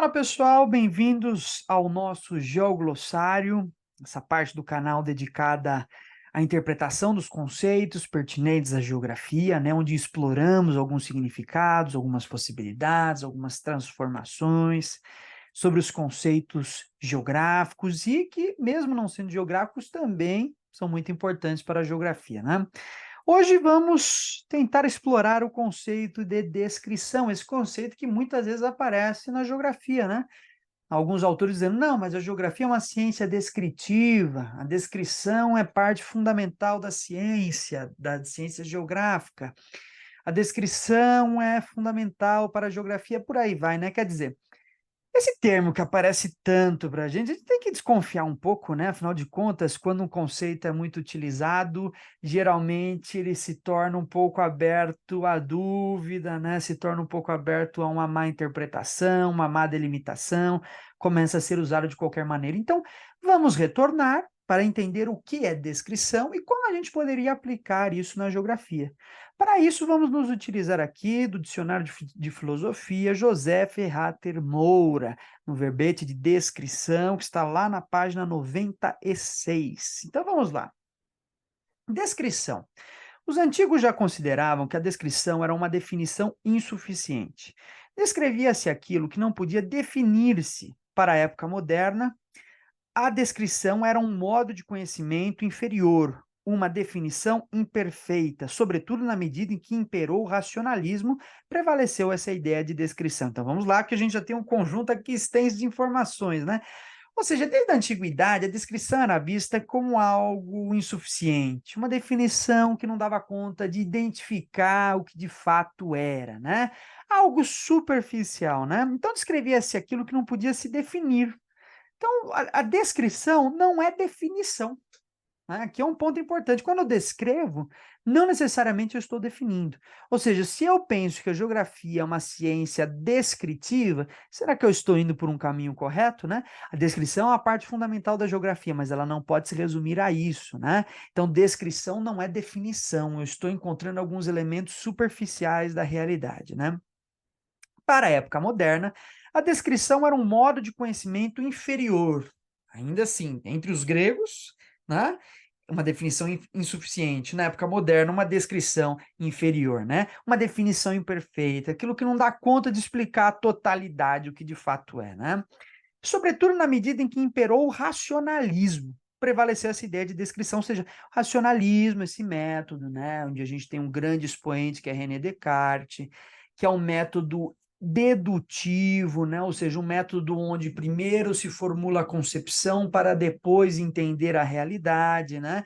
Fala pessoal, bem-vindos ao nosso Geoglossário, essa parte do canal dedicada à interpretação dos conceitos pertinentes à geografia, né, onde exploramos alguns significados, algumas possibilidades, algumas transformações sobre os conceitos geográficos e que, mesmo não sendo geográficos, também são muito importantes para a geografia, né? Hoje vamos tentar explorar o conceito de descrição, esse conceito que muitas vezes aparece na geografia, né? Alguns autores dizendo, não, mas a geografia é uma ciência descritiva, a descrição é parte fundamental da ciência geográfica, a descrição é fundamental para a geografia, por aí vai, né? Quer dizer, esse termo que aparece tanto para a gente tem que desconfiar um pouco, né? Afinal de contas, quando um conceito é muito utilizado, geralmente ele se torna um pouco aberto à dúvida, né? Se torna um pouco aberto a uma má interpretação, uma má delimitação, começa a ser usado de qualquer maneira. Então, vamos retornar para entender o que é descrição e como a gente poderia aplicar isso na geografia. Para isso, vamos nos utilizar aqui do Dicionário de Filosofia José Ferrater Moura, no verbete de descrição, que está lá na página 96. Então, vamos lá. Descrição. Os antigos já consideravam que a descrição era uma definição insuficiente. Descrevia-se aquilo que não podia definir-se. Para a época moderna, a descrição era um modo de conhecimento inferior, uma definição imperfeita, sobretudo na medida em que imperou o racionalismo, prevaleceu essa ideia de descrição. Então vamos lá, que a gente já tem um conjunto aqui extenso de informações, né? Ou seja, desde a antiguidade, a descrição era vista como algo insuficiente, uma definição que não dava conta de identificar o que de fato era, né? Algo superficial, né? Então descrevia-se aquilo que não podia se definir. Então, a descrição não é definição, né? Aqui é um ponto importante. Quando eu descrevo, não necessariamente eu estou definindo. Ou seja, se eu penso que a geografia é uma ciência descritiva, será que eu estou indo por um caminho correto, né? A descrição é a parte fundamental da geografia, mas ela não pode se resumir a isso, né? Então, descrição não é definição. Eu estou encontrando alguns elementos superficiais da realidade, né? Para a época moderna, a descrição era um modo de conhecimento inferior. Ainda assim, entre os gregos, né, uma definição insuficiente. Na época moderna, uma descrição inferior, né? Uma definição imperfeita, aquilo que não dá conta de explicar a totalidade, o que de fato é, né? Sobretudo na medida em que imperou o racionalismo. Prevaleceu essa ideia de descrição, ou seja, racionalismo, esse método, né, onde a gente tem um grande expoente que é René Descartes, que é um método dedutivo, né, ou seja, um método onde primeiro se formula a concepção para depois entender a realidade, né?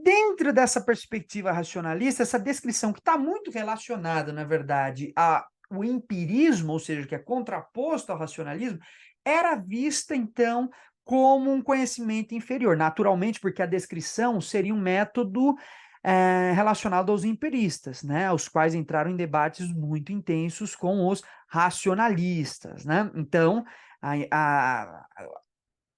Dentro dessa perspectiva racionalista, essa descrição que está muito relacionada, na verdade, ao empirismo, ou seja, que é contraposto ao racionalismo, era vista, então, como um conhecimento inferior, naturalmente, porque a descrição seria um método relacionado aos empiristas, né, os quais entraram em debates muito intensos com os racionalistas, né? Então, a,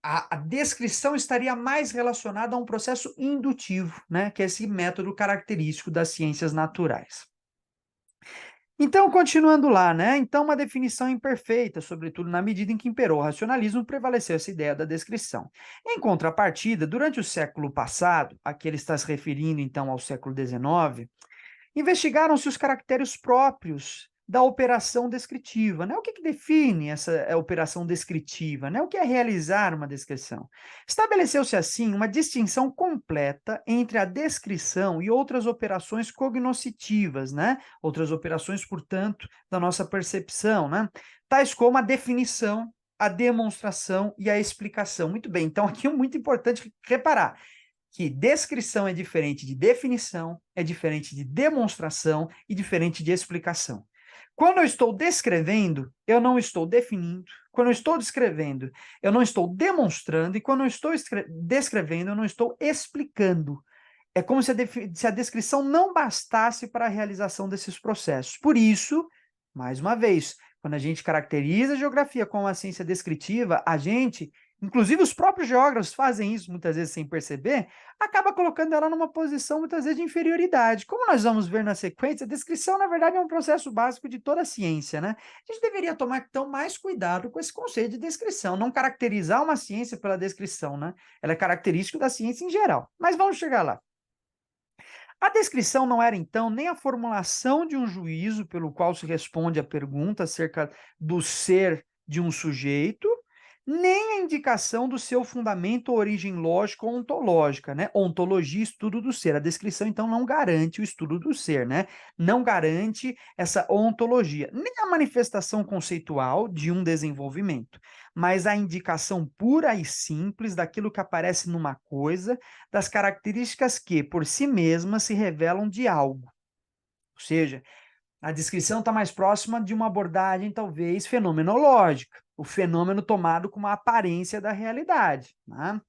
a descrição estaria mais relacionada a um processo indutivo, né, que é esse método característico das ciências naturais. Então, continuando lá, né? Então, uma definição imperfeita, sobretudo na medida em que imperou o racionalismo, prevaleceu essa ideia da descrição. Em contrapartida, durante o século passado, a que ele está se referindo, então, ao século XIX, investigaram-se os caracteres próprios da operação descritiva, né? O que define essa operação descritiva, né? O que é realizar uma descrição? Estabeleceu-se, assim, uma distinção completa entre a descrição e outras operações cognoscitivas, né? Outras operações, portanto, da nossa percepção, né? Tais como a definição, a demonstração e a explicação. Muito bem, então aqui é muito importante reparar que descrição é diferente de definição, é diferente de demonstração e diferente de explicação. Quando eu estou descrevendo, eu não estou definindo. Quando eu estou descrevendo, eu não estou demonstrando. E quando eu estou descrevendo, eu não estou explicando. É como se a descrição não bastasse para a realização desses processos. Por isso, mais uma vez, quando a gente caracteriza a geografia como uma ciência descritiva, a gente inclusive os próprios geógrafos fazem isso muitas vezes sem perceber, acaba colocando ela numa posição muitas vezes de inferioridade. Como nós vamos ver na sequência, a descrição, na verdade, é um processo básico de toda a ciência, né? A gente deveria tomar, então, mais cuidado com esse conceito de descrição, não caracterizar uma ciência pela descrição, né? Ela é característica da ciência em geral. Mas vamos chegar lá. A descrição não era, então, nem a formulação de um juízo pelo qual se responde a pergunta acerca do ser de um sujeito, nem a indicação do seu fundamento ou origem lógica ou ontológica, né? Ontologia, estudo do ser. A descrição, então, não garante o estudo do ser, né? Não garante essa ontologia, nem a manifestação conceitual de um desenvolvimento, mas a indicação pura e simples daquilo que aparece numa coisa, das características que, por si mesmas, se revelam de algo. Ou seja, a descrição está mais próxima de uma abordagem, talvez, fenomenológica, o fenômeno tomado como a aparência da realidade, né?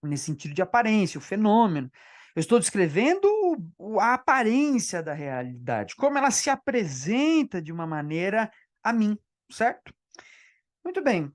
Nesse sentido de aparência, o fenômeno. Eu estou descrevendo a aparência da realidade, como ela se apresenta de uma maneira a mim, certo? Muito bem.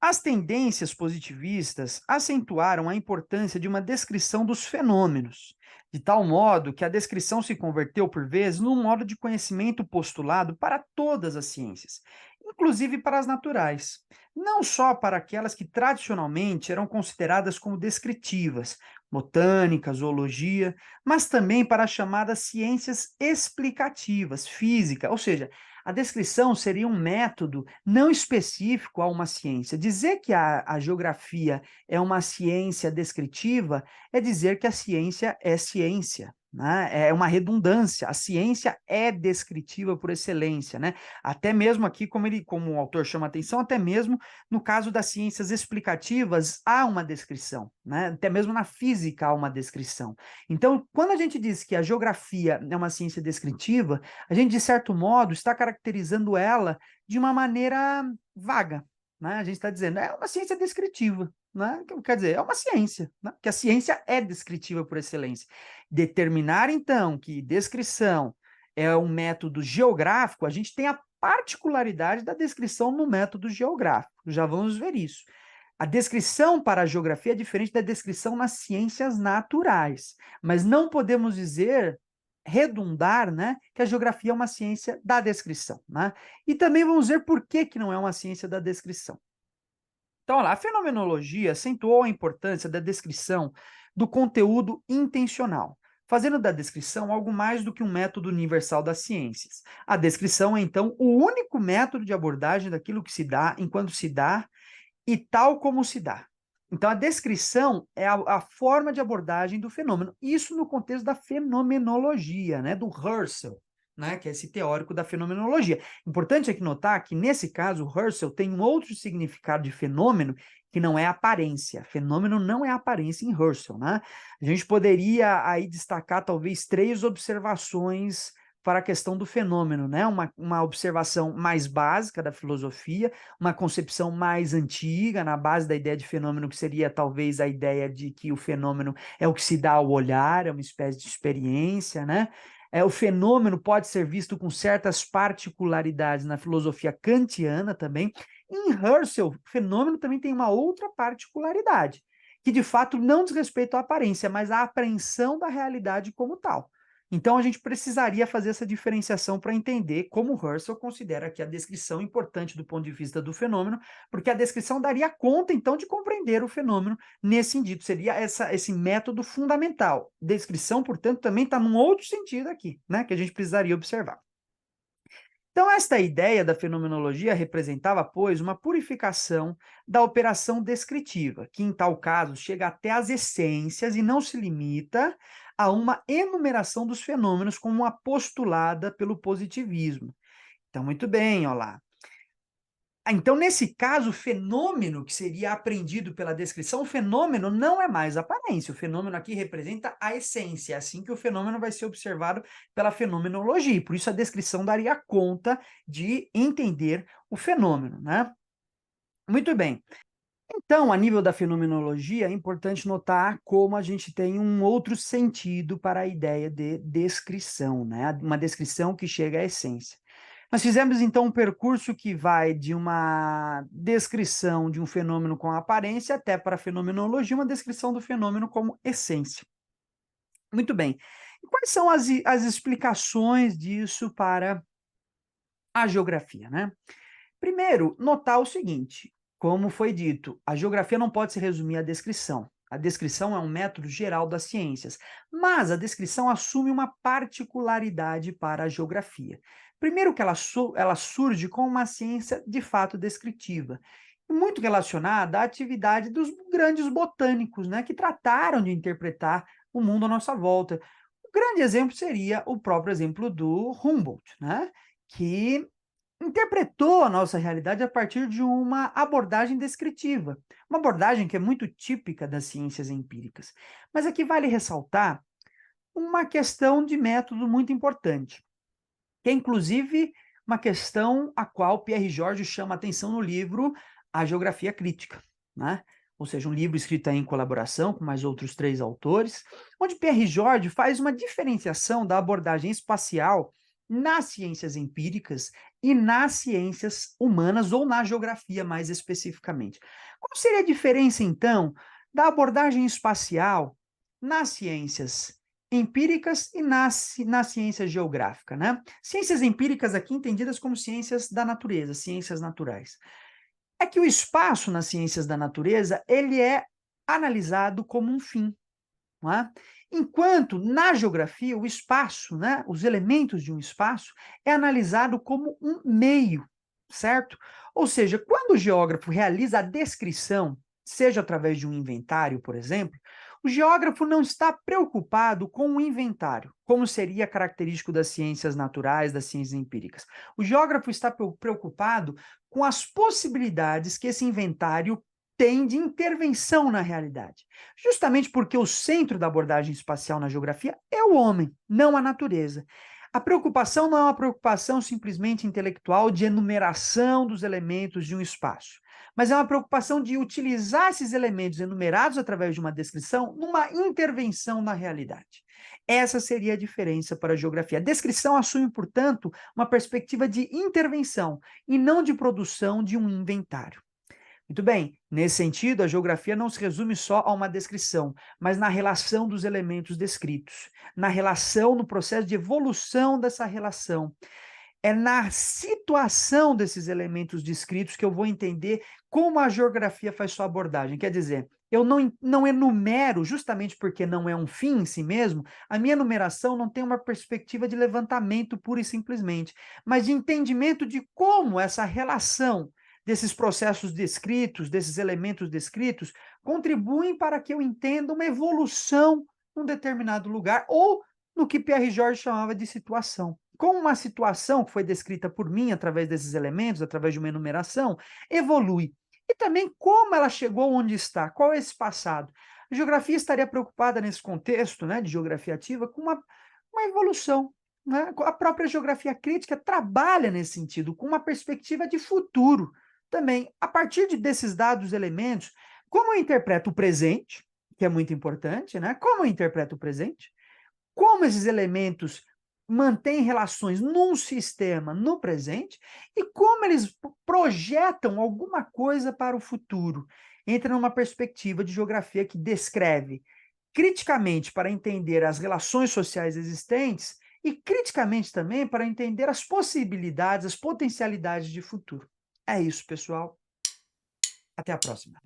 As tendências positivistas acentuaram a importância de uma descrição dos fenômenos, de tal modo que a descrição se converteu, por vezes, num modo de conhecimento postulado para todas as ciências, inclusive para as naturais, não só para aquelas que tradicionalmente eram consideradas como descritivas, botânica, zoologia, mas também para as chamadas ciências explicativas, física, ou seja, a descrição seria um método não específico a uma ciência. Dizer que a geografia é uma ciência descritiva é dizer que a ciência é ciência, né? É uma redundância. A ciência é descritiva por excelência, né? Até mesmo aqui, como o autor chama a atenção, até mesmo no caso das ciências explicativas, há uma descrição, né? Até mesmo na física há uma descrição. Então, quando a gente diz que a geografia é uma ciência descritiva, a gente, de certo modo, está caracterizando ela de uma maneira vaga, né? A gente está dizendo, é uma ciência descritiva, né? Quer dizer, é uma ciência, né? Que a ciência é descritiva por excelência. Determinar, então, que descrição é um método geográfico, a gente tem a particularidade da descrição no método geográfico. Já vamos ver isso. A descrição para a geografia é diferente da descrição nas ciências naturais, mas não podemos dizer redundar, né, que a geografia é uma ciência da descrição, né? E também vamos ver por que que não é uma ciência da descrição. Então, olha lá, a fenomenologia acentuou a importância da descrição do conteúdo intencional, fazendo da descrição algo mais do que um método universal das ciências. A descrição é, então, o único método de abordagem daquilo que se dá enquanto se dá e tal como se dá. Então, a descrição é a forma de abordagem do fenômeno. Isso no contexto da fenomenologia, né, do Husserl, né, que é esse teórico da fenomenologia. Importante aqui notar que, nesse caso, o Husserl tem um outro significado de fenômeno que não é aparência. Fenômeno não é aparência em Husserl, né? A gente poderia aí destacar talvez 3 observações para a questão do fenômeno, né? Uma observação mais básica da filosofia, uma concepção mais antiga, na base da ideia de fenômeno, que seria talvez a ideia de que o fenômeno é o que se dá ao olhar, é uma espécie de experiência, né? O fenômeno pode ser visto com certas particularidades na filosofia kantiana também. Em Husserl, o fenômeno também tem uma outra particularidade, que de fato não diz respeito à aparência, mas à apreensão da realidade como tal. Então, a gente precisaria fazer essa diferenciação para entender como Husserl considera que a descrição é importante do ponto de vista do fenômeno, porque a descrição daria conta, então, de compreender o fenômeno nesse sentido. Seria esse método fundamental. Descrição, portanto, também está num outro sentido aqui, né, que a gente precisaria observar. Então, esta ideia da fenomenologia representava, pois, uma purificação da operação descritiva, que, em tal caso, chega até as essências e não se limita a uma enumeração dos fenômenos como a postulada pelo positivismo. Então, muito bem, olha lá. Então, nesse caso, o fenômeno que seria aprendido pela descrição, o fenômeno não é mais aparência, o fenômeno aqui representa a essência, é assim que o fenômeno vai ser observado pela fenomenologia, e por isso a descrição daria conta de entender o fenômeno, né? Muito bem. Então, a nível da fenomenologia, é importante notar como a gente tem um outro sentido para a ideia de descrição, né? Uma descrição que chega à essência. Nós fizemos, então, um percurso que vai de uma descrição de um fenômeno com aparência até para a fenomenologia, uma descrição do fenômeno como essência. Muito bem. E quais são as explicações disso para a geografia, né? Primeiro, notar o seguinte, como foi dito, a geografia não pode se resumir à descrição. A descrição é um método geral das ciências, mas a descrição assume uma particularidade para a geografia. Primeiro que ela surge com uma ciência de fato descritiva, muito relacionada à atividade dos grandes botânicos, né, que trataram de interpretar o mundo à nossa volta. Um grande exemplo seria o próprio exemplo do Humboldt, né, que interpretou a nossa realidade a partir de uma abordagem descritiva, uma abordagem que é muito típica das ciências empíricas. Mas aqui vale ressaltar uma questão de método muito importante, que é inclusive uma questão a qual Pierre Georges chama atenção no livro A Geografia Crítica, né? Ou seja, um livro escrito em colaboração com mais outros 3 autores, onde Pierre Georges faz uma diferenciação da abordagem espacial nas ciências empíricas e nas ciências humanas, ou na geografia mais especificamente. Qual seria a diferença, então, da abordagem espacial nas ciências empíricas e na ciência geográfica, né? Ciências empíricas aqui entendidas como ciências da natureza, ciências naturais. É que o espaço nas ciências da natureza, ele é analisado como um fim, não é? Enquanto na geografia o espaço, né, os elementos de um espaço, é analisado como um meio, certo? Ou seja, quando o geógrafo realiza a descrição, seja através de um inventário, por exemplo, o geógrafo não está preocupado com o inventário, como seria característico das ciências naturais, das ciências empíricas. O geógrafo está preocupado com as possibilidades que esse inventário tem de intervenção na realidade. Justamente porque o centro da abordagem espacial na geografia é o homem, não a natureza. A preocupação não é uma preocupação simplesmente intelectual de enumeração dos elementos de um espaço, mas é uma preocupação de utilizar esses elementos enumerados através de uma descrição numa intervenção na realidade. Essa seria a diferença para a geografia. A descrição assume, portanto, uma perspectiva de intervenção e não de produção de um inventário. Muito bem, nesse sentido, a geografia não se resume só a uma descrição, mas na relação dos elementos descritos, na relação, no processo de evolução dessa relação. É na situação desses elementos descritos que eu vou entender como a geografia faz sua abordagem. Quer dizer, eu não enumero, justamente porque não é um fim em si mesmo, a minha enumeração não tem uma perspectiva de levantamento pura e simplesmente, mas de entendimento de como essa relação desses processos descritos, desses elementos descritos, contribuem para que eu entenda uma evolução num determinado lugar, ou no que Pierre Georges chamava de situação. Como uma situação que foi descrita por mim através desses elementos, através de uma enumeração, evolui. E também como ela chegou onde está, qual é esse passado. A geografia estaria preocupada nesse contexto, né, de geografia ativa com uma evolução, né? A própria geografia crítica trabalha nesse sentido, com uma perspectiva de futuro. Também, a partir desses dados elementos, como eu interpreto o presente, que é muito importante, né? Como eu interpreto o presente, como esses elementos mantêm relações num sistema no presente e como eles projetam alguma coisa para o futuro. Entra numa perspectiva de geografia que descreve criticamente para entender as relações sociais existentes e criticamente também para entender as possibilidades, as potencialidades de futuro. É isso, pessoal. Até a próxima.